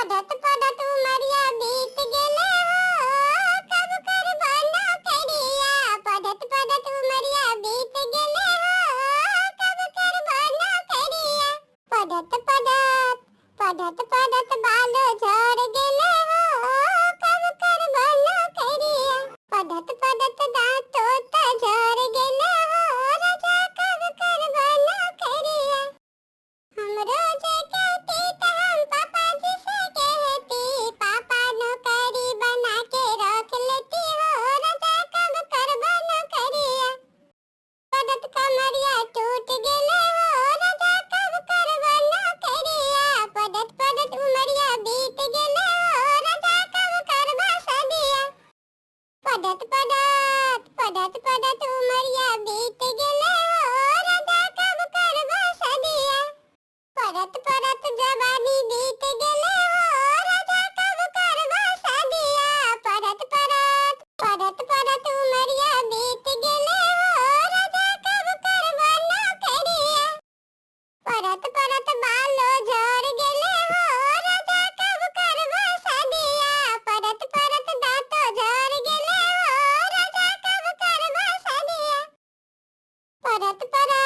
पढ़त पढ़त उमरिया बीत गेले हो, कब करबो नौकरिया। पढ़त पढ़त उमरिया बीत गेले हो, कब करबो नौकरिया। पढ़त पढ़त पढ़त पढ़त बाल झड़ गेले हो, कब करबो नौकरिया। पढ़त पढ़त दांतो त झड़ गेले हो, राजा कब करबो नौकरिया। हम रोज कहती त हम पापा जी से कहती, पापा नौकरी बना के रख लेती हो, राजा कब करबो नौकरिया। पढ़त कमरिया टूट गेले हो, राजा कब करबो नौकरिया। पढ़त पढ़त उमरिया बीत गेले हो, राजा कब करबो शादिया। पढ़त पढ़त उमरिया बीत गेले हो, राजा कब करबो शादिया। पढ़त पढ़त जवानी बीत गेले हो, राजा कब करबो शादिया। पढ़त पढ़त उमरिया बीत गेले हो, राजा कब करबो नौकरिया। पढ़त पढ़त बालो झड़ गेले हो, राजा कब करबो शादिया। पढ़त पढ़त दांतो झड़ गेले हो, राजा कब करबो शादिया। पढ़त पढ़त